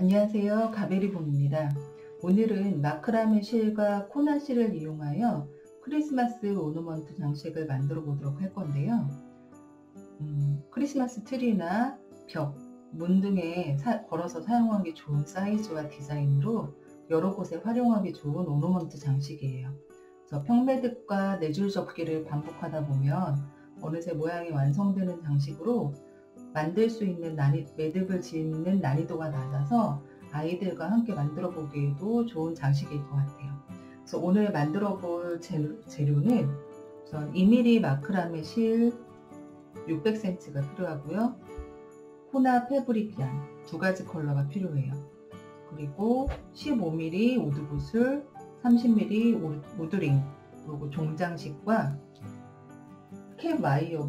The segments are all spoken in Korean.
안녕하세요. 가베리본입니다. 오늘은 마크라메 실과 코나 실을 이용하여 크리스마스 오너먼트 장식을 만들어 보도록 할 건데요. 크리스마스 트리나 벽, 문 등에 걸어서 사용하기 좋은 사이즈와 디자인으로 여러 곳에 활용하기 좋은 오너먼트 장식이에요. 그래서 평매듭과 네줄 접기를 반복하다 보면 어느새 모양이 완성되는 장식으로 만들 수 있는 매듭을 짓는 난이도가 낮아서 아이들과 함께 만들어 보기에도 좋은 장식일 것 같아요. 그래서 오늘 만들어 볼 재료는 우선 2mm 마크라메 실 600cm가 필요하고요. 코나 패브릭 양 2가지 컬러가 필요해요. 그리고 15mm 우드구슬, 30mm 우드링, 그리고 종장식과 캡 와이어,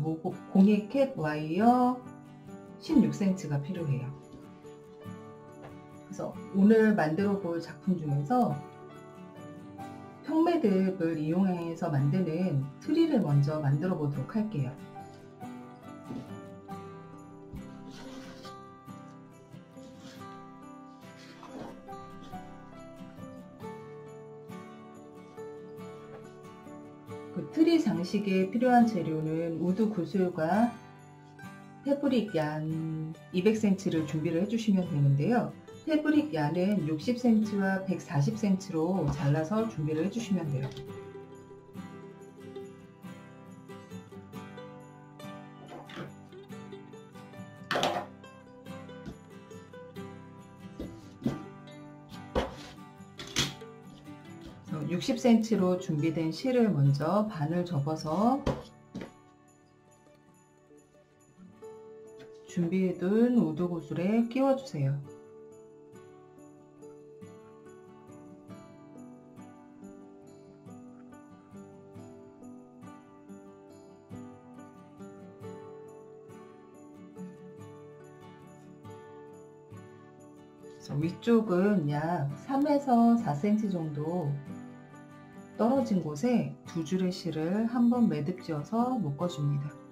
공예 캡 와이어 16cm가 필요해요. 그래서 오늘 만들어 볼 작품 중에서 평매듭을 이용해서 만드는 트리를 먼저 만들어 보도록 할게요. 그 트리 장식에 필요한 재료는 우드 구슬과 패브릭 얀 200cm를 준비를 해주시면 되는데요. 패브릭 얀은 60cm와 140cm로 잘라서 준비를 해주시면 돼요. 그래서 60cm로 준비된 실을 먼저 반을 접어서 준비해둔 우드구슬에 끼워주세요. 위쪽은 약 3에서 4cm 정도 떨어진 곳에 2줄의 실을 한번 매듭 지어서 묶어줍니다.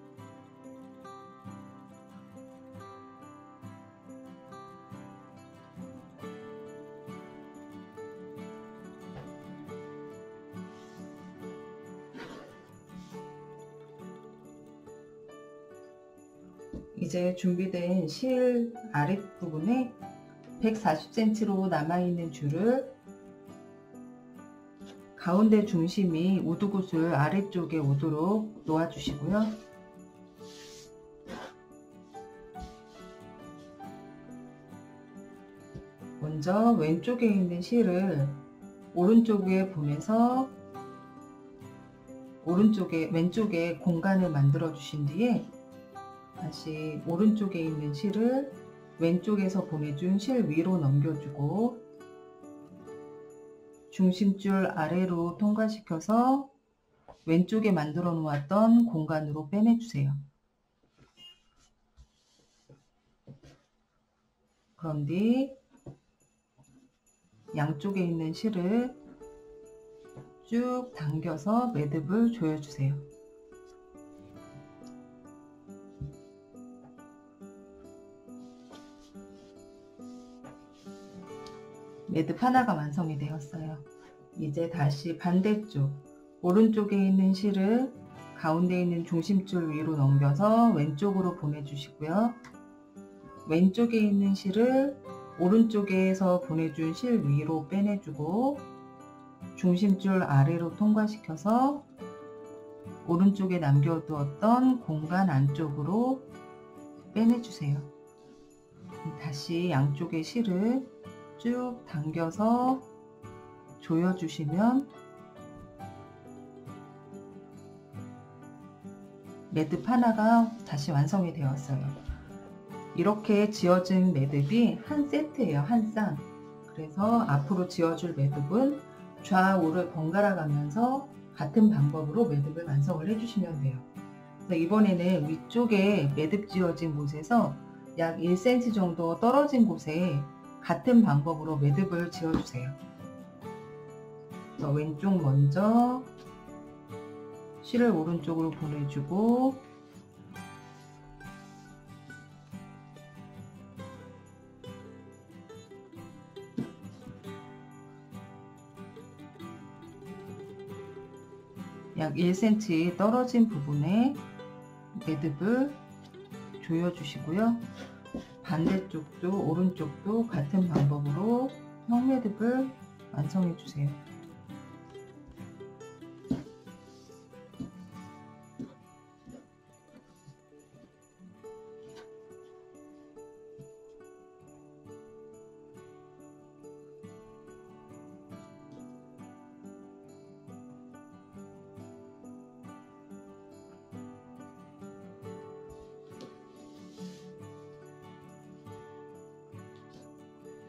이제 준비된 실 아랫부분에 140cm로 남아있는 줄을 가운데 중심이 우드구슬 아래쪽에 오도록 놓아주시고요. 먼저 왼쪽에 있는 실을 오른쪽에 보내서 왼쪽에 공간을 만들어 주신 뒤에 다시 오른쪽에 있는 실을 왼쪽에서 보내준 실 위로 넘겨주고 중심줄 아래로 통과시켜서 왼쪽에 만들어 놓았던 공간으로 빼내주세요. 그런 뒤 양쪽에 있는 실을 쭉 당겨서 매듭을 조여주세요. 매듭 하나가 완성이 되었어요. 이제 다시 반대쪽 오른쪽에 있는 실을 가운데 있는 중심줄 위로 넘겨서 왼쪽으로 보내주시고요. 왼쪽에 있는 실을 오른쪽에서 보내준 실 위로 빼내주고 중심줄 아래로 통과시켜서 오른쪽에 남겨두었던 공간 안쪽으로 빼내주세요. 다시 양쪽의 실을 쭉 당겨서 조여주시면 매듭 하나가 다시 완성이 되었어요. 이렇게 지어진 매듭이 한 세트예요. 한 쌍. 그래서 앞으로 지어줄 매듭은 좌우를 번갈아 가면서 같은 방법으로 매듭을 완성을 해주시면 돼요. 그래서 이번에는 위쪽에 매듭 지어진 곳에서 약 1cm 정도 떨어진 곳에 같은 방법으로 매듭을 지어주세요. 그래서 왼쪽 먼저 실을 오른쪽으로 보내주고 약 1cm 떨어진 부분에 매듭을 조여주시고요. 반대쪽도 오른쪽도 같은 방법으로 평매듭을 완성해 주세요.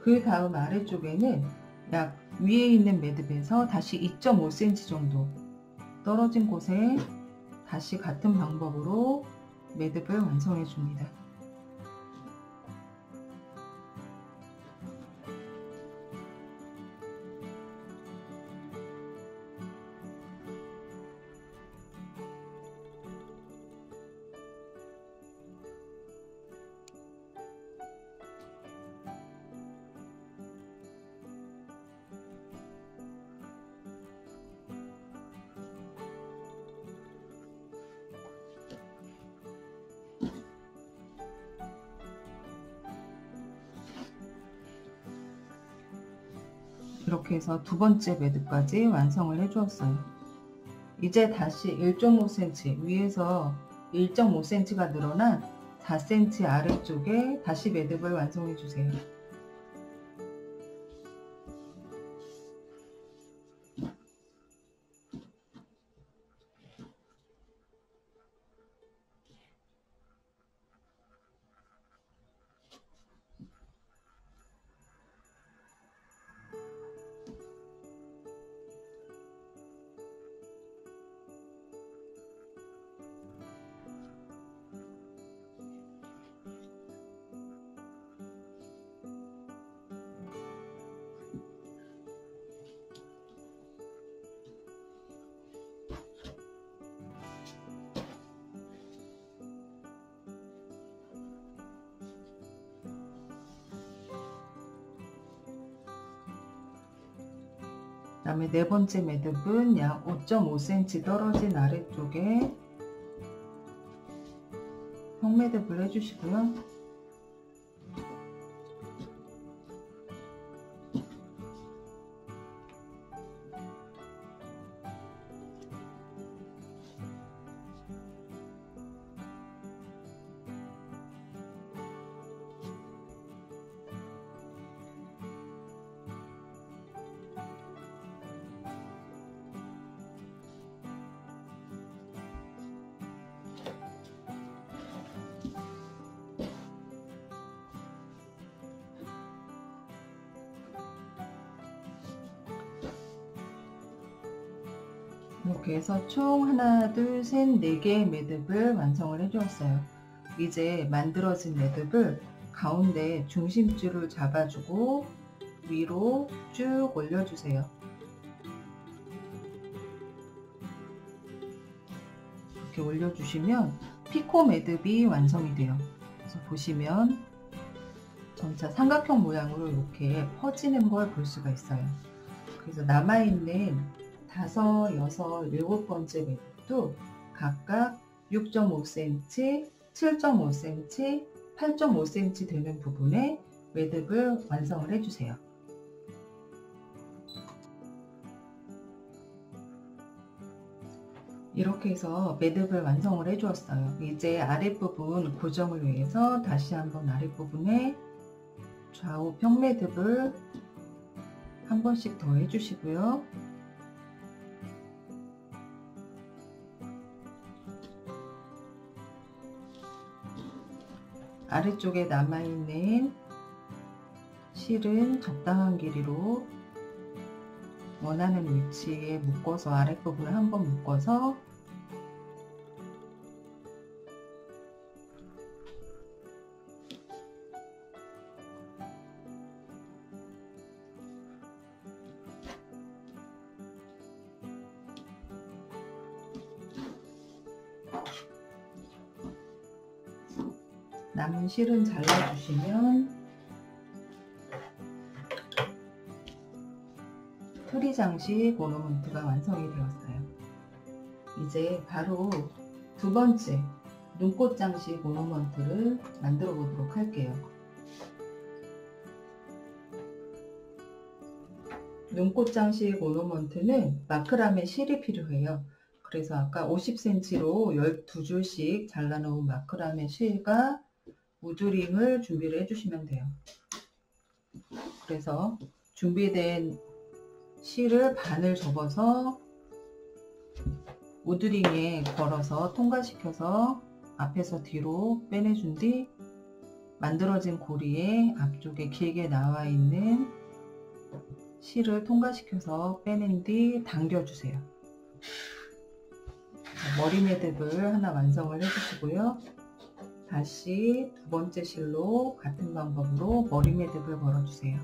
그 다음 아래쪽에는 약 위에 있는 매듭에서 다시 2.5cm 정도 떨어진 곳에 다시 같은 방법으로 매듭을 완성해 줍니다. 이렇게 해서 두 번째 매듭까지 완성을 해 주었어요. 이제 다시 1.5cm 위에서 1.5cm가 늘어난 4cm 아래쪽에 다시 매듭을 완성해 주세요. 그 다음에 네 번째 매듭은 약 5.5cm 떨어진 아래쪽에 평매듭을 해주시고요. 이렇게 해서 총 하나, 둘, 셋, 4개의 매듭을 완성을 해 주었어요. 이제 만들어진 매듭을 가운데 중심줄을 잡아주고 위로 쭉 올려주세요. 이렇게 올려주시면 피코 매듭이 완성이 돼요. 그래서 보시면 점차 삼각형 모양으로 이렇게 퍼지는 걸 볼 수가 있어요. 그래서 남아있는 5, 6, 7번째 매듭도 각각 6.5cm, 7.5cm, 8.5cm 되는 부분에 매듭을 완성을 해주세요. 이렇게 해서 매듭을 완성을 해 주었어요. 이제 아랫부분 고정을 위해서 다시 한번 아랫부분에 좌우 평매듭을 한 번씩 더 해주시고요. 아래쪽에 남아있는 실은 적당한 길이로 원하는 위치에 묶어서 아랫부분을 한번 묶어서 남은 실은 잘라주시면 트리 장식 오너먼트가 완성이 되었어요. 이제 바로 두 번째 눈꽃 장식 오너먼트를 만들어 보도록 할게요. 눈꽃 장식 오너먼트는 마크라메 실이 필요해요. 그래서 아까 50cm로 12줄씩 잘라놓은 마크라메 실과 우드링을 준비를 해주시면 돼요. 그래서 준비된 실을 반을 접어서 우드링에 걸어서 통과시켜서 앞에서 뒤로 빼내준 뒤 만들어진 고리에 앞쪽에 길게 나와 있는 실을 통과시켜서 빼낸 뒤 당겨주세요. 머리 매듭을 하나 완성을 해주시고요. 다시 두 번째 실로 같은 방법으로 머리 매듭을 걸어주세요.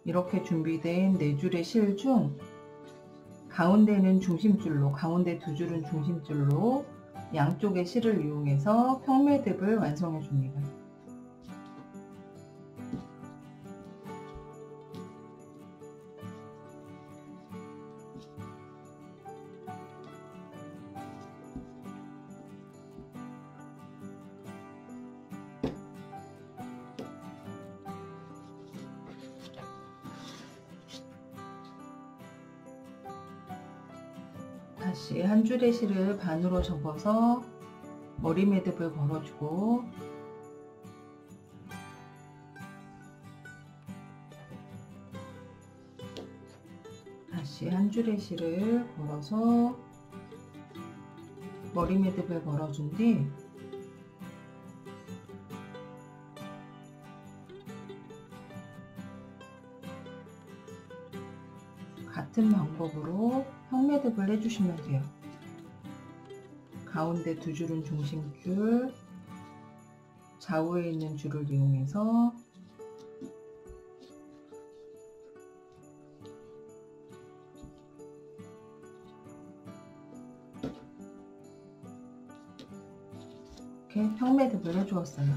이렇게 준비된 4줄의 실 중 가운데는 중심줄로, 가운데 2줄은 중심줄로 양쪽의 실을 이용해서 평매듭을 완성해 줍니다. 다시 한 줄의 실을 반으로 접어서 머리 매듭을 걸어주고 다시 한 줄의 실을 걸어서 머리 매듭을 걸어준 뒤 같은 방법으로 평매듭을 해주시면 돼요. 가운데 2줄은 중심줄, 좌우에 있는 줄을 이용해서 이렇게 평매듭을 해주었어요.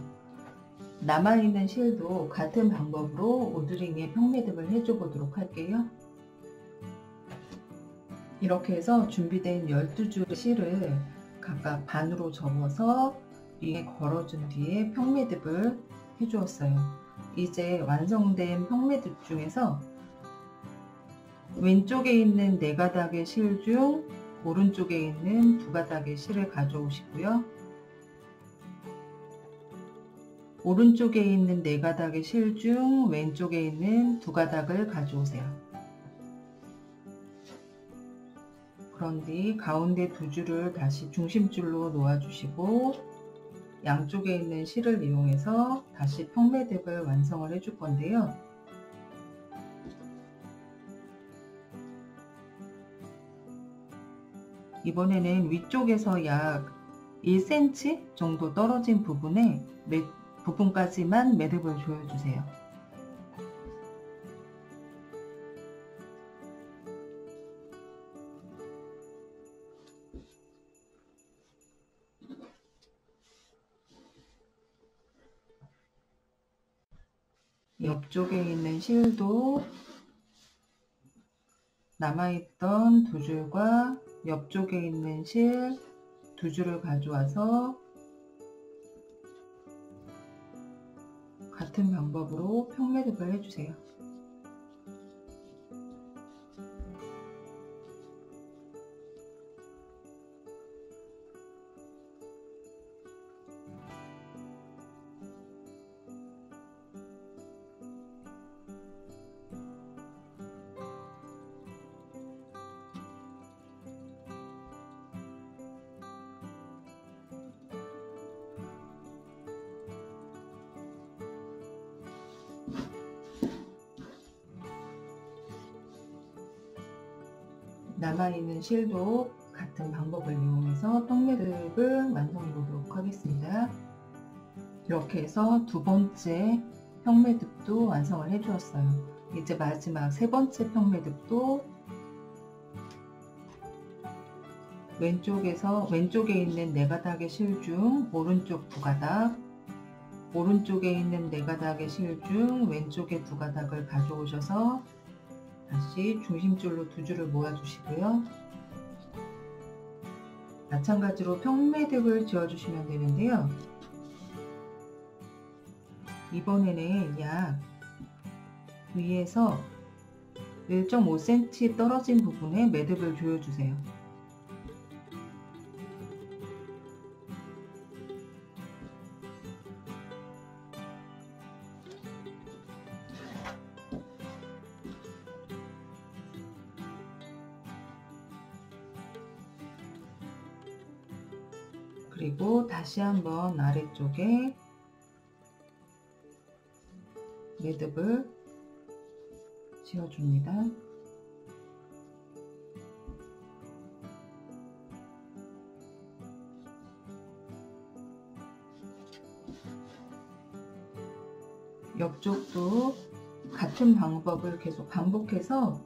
남아있는 실도 같은 방법으로 오드링에 평매듭을 해줘 보도록 할게요. 이렇게 해서 준비된 12줄의 실을 각각 반으로 접어서 링에 걸어준 뒤에 평매듭을 해주었어요. 이제 완성된 평매듭 중에서 왼쪽에 있는 4가닥의 실 중 오른쪽에 있는 2가닥의 실을 가져오시고요. 오른쪽에 있는 4가닥의 실 중 왼쪽에 있는 2가닥을 가져오세요. 그런 뒤 가운데 2줄을 다시 중심줄로 놓아주시고 양쪽에 있는 실을 이용해서 다시 평매듭을 완성을 해줄 건데요. 이번에는 위쪽에서 약 1cm 정도 떨어진 부분까지만 매듭을 조여주세요. 옆쪽에 있는 실도 남아있던 2줄과 옆쪽에 있는 실 2줄을 가져와서 같은 방법으로 평매듭을 해주세요. 남아있는 실도 같은 방법을 이용해서 평매듭을 완성해 보도록 하겠습니다. 이렇게 해서 두 번째 평매듭도 완성을 해 주었어요. 이제 마지막 세 번째 평매듭도 왼쪽에 있는 4가닥의 실 중 오른쪽 2가닥, 오른쪽에 있는 4가닥의 실 중 왼쪽에 2가닥을 가져오셔서 다시 중심줄로 2줄을 모아주시고요. 마찬가지로 평매듭을 지어주시면 되는데요. 이번에는 약 위에서 1.5cm 떨어진 부분에 매듭을 조여주세요. 그리고 다시 한번 아래쪽에 매듭을 지어줍니다. 옆쪽도 같은 방법을 계속 반복해서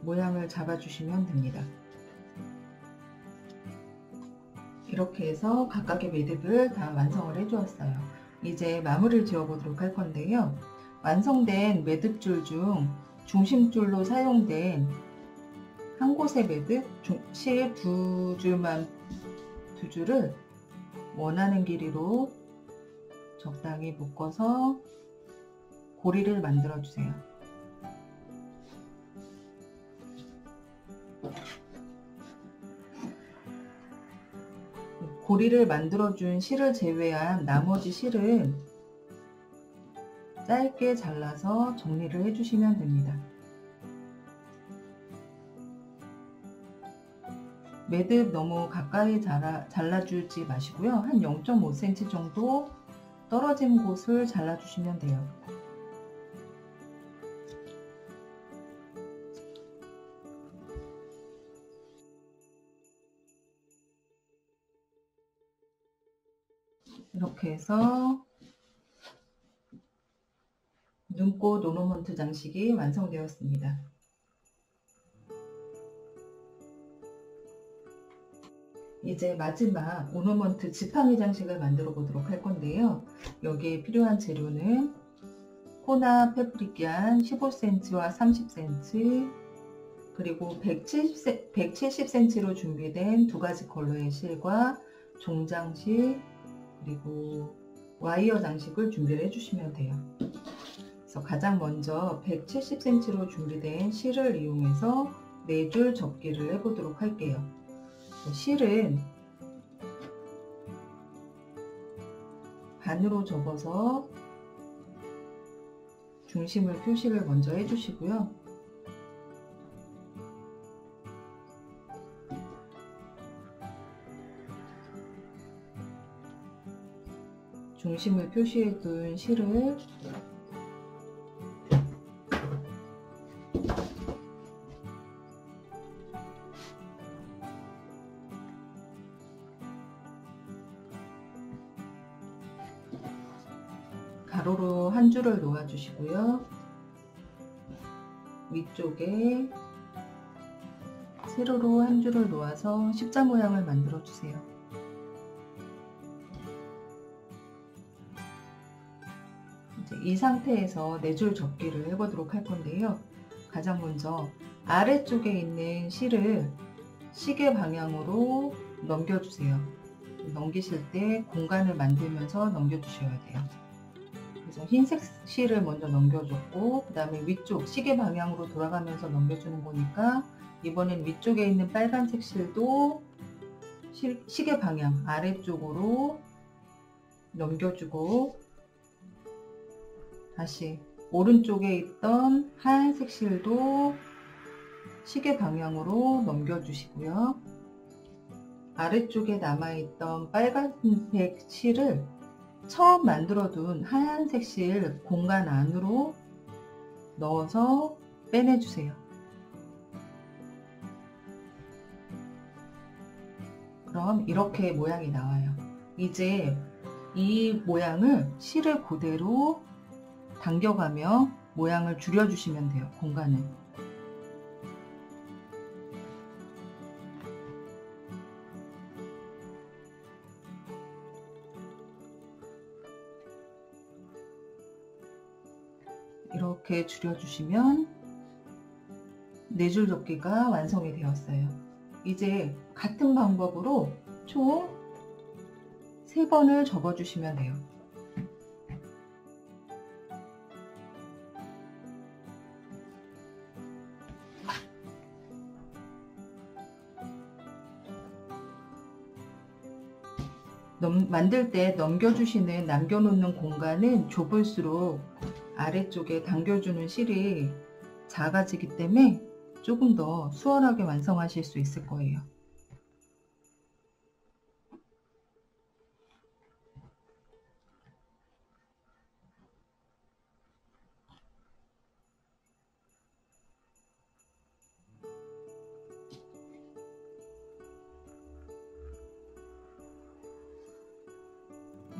모양을 잡아주시면 됩니다. 이렇게 해서 각각의 매듭을 다 완성을 해 주었어요. 이제 마무리를 지어 보도록 할 건데요. 완성된 매듭줄 중 중심줄로 사용된 한 곳의 매듭 실 2줄을 원하는 길이로 적당히 묶어서 고리를 만들어 주세요. 고리를 만들어준 실을 제외한 나머지 실은 짧게 잘라서 정리를 해주시면 됩니다. 매듭 너무 가까이 잘라주지 마시고요. 한 0.5cm 정도 떨어진 곳을 잘라주시면 돼요. 이렇게 해서 눈꽃 오너먼트 장식이 완성되었습니다. 이제 마지막 오너먼트 지팡이 장식을 만들어 보도록 할 건데요. 여기에 필요한 재료는 코나 페브리기안 15cm와 30cm, 그리고 170cm로 준비된 2가지 컬러의 실과 종장실, 그리고 와이어 장식을 준비를 해주시면 돼요. 그래서 가장 먼저 170cm로 준비된 실을 이용해서 4줄 접기를 해보도록 할게요. 실은 반으로 접어서 중심을 표시를 먼저 해주시고요. 중심을 표시해 둔 실을 가로로 한 줄을 놓아 주시고요. 위쪽에 세로로 한 줄을 놓아서 십자 모양을 만들어 주세요. 이제 이 상태에서 4줄 접기를 해보도록 할 건데요. 가장 먼저 아래쪽에 있는 실을 시계 방향으로 넘겨주세요. 넘기실 때 공간을 만들면서 넘겨주셔야 돼요. 그래서 흰색 실을 먼저 넘겨줬고, 그 다음에 위쪽 시계 방향으로 돌아가면서 넘겨주는 거니까 이번엔 위쪽에 있는 빨간색 실도 시계 방향 아래쪽으로 넘겨주고, 다시 오른쪽에 있던 하얀색 실도 시계 방향으로 넘겨주시고요. 아래쪽에 남아있던 빨간색 실을 처음 만들어둔 하얀색 실 공간 안으로 넣어서 빼내주세요. 그럼 이렇게 모양이 나와요. 이제 이 모양을 실을 그대로 당겨가며 모양을 줄여주시면 돼요. 공간을. 이렇게 줄여주시면 네 줄 접기가 완성이 되었어요. 이제 같은 방법으로 총 3번을 접어주시면 돼요. 만들 때 남겨놓는 공간은 좁을수록 아래쪽에 당겨주는 실이 작아지기 때문에 조금 더 수월하게 완성하실 수 있을 거예요.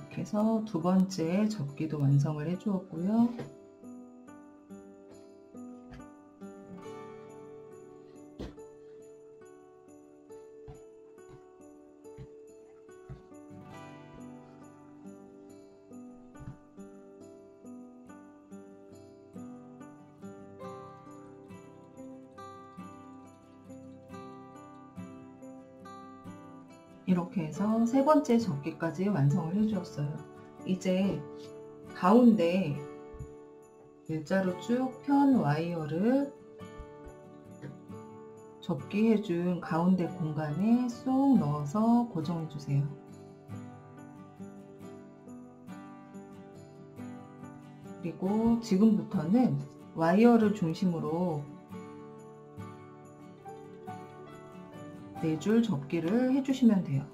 이렇게 해서 2번째 접기도 완성을 해 주었고요. 이렇게 해서 3번째 접기까지 완성을 해 주었어요. 이제 가운데 일자로 쭉 편 와이어를 접기해 준 가운데 공간에 쏙 넣어서 고정해 주세요. 그리고 지금부터는 와이어를 중심으로 4줄 접기를 해주시면 돼요.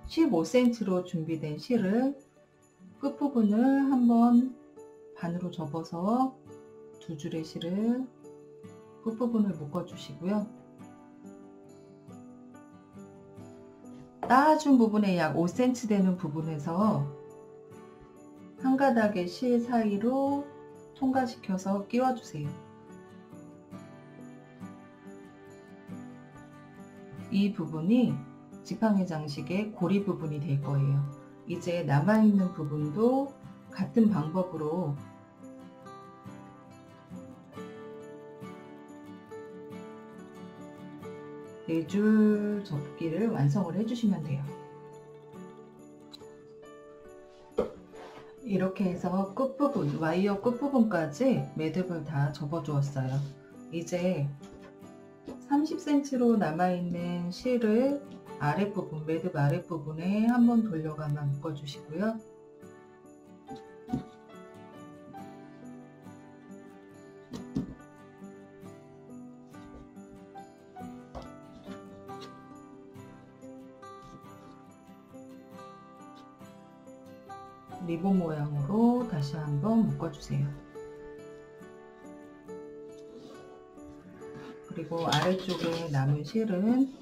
(15cm로) 준비된 실을 끝부분을 한번 반으로 접어서 2줄의 실을 끝부분을 묶어 주시고요. 따준 부분에 약 5cm 되는 부분에서 한 가닥의 실 사이로 통과시켜서 끼워 주세요. 이 부분이 지팡이 장식의 고리 부분이 될 거예요. 이제 남아있는 부분도 같은 방법으로 네 줄 접기를 완성을 해주시면 돼요. 이렇게 해서 끝부분, 와이어 끝부분까지 매듭을 다 접어 주었어요. 이제 30cm로 남아있는 실을 아랫부분, 매듭 아랫부분에 한번 돌려가며 묶어 주시고요. 리본 모양으로 다시 한번 묶어 주세요. 그리고 아래쪽에 남은 실은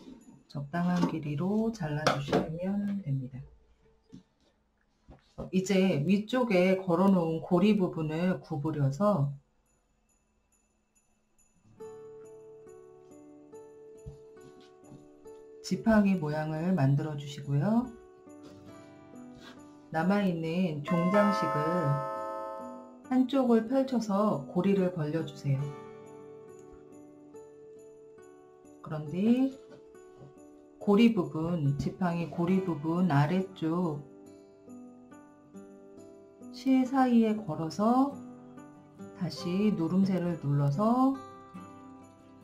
적당한 길이로 잘라주시면 됩니다. 이제 위쪽에 걸어놓은 고리 부분을 구부려서 지팡이 모양을 만들어 주시고요. 남아있는 종장식을 한쪽을 펼쳐서 고리를 벌려 주세요. 그런 뒤 고리 부분, 지팡이 고리 부분 아래쪽 실 사이에 걸어서 다시 누름쇠를 눌러서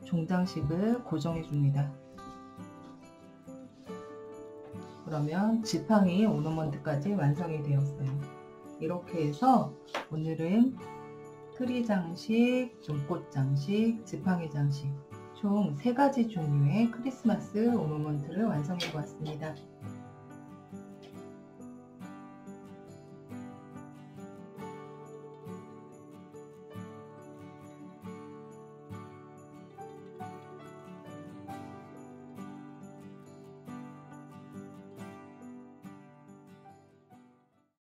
종장식을 고정해 줍니다. 그러면 지팡이 오너먼트까지 완성이 되었어요. 이렇게 해서 오늘은 트리 장식, 눈꽃 장식, 지팡이 장식 총 3가지 종류의 크리스마스 오너먼트를 완성해 보았습니다.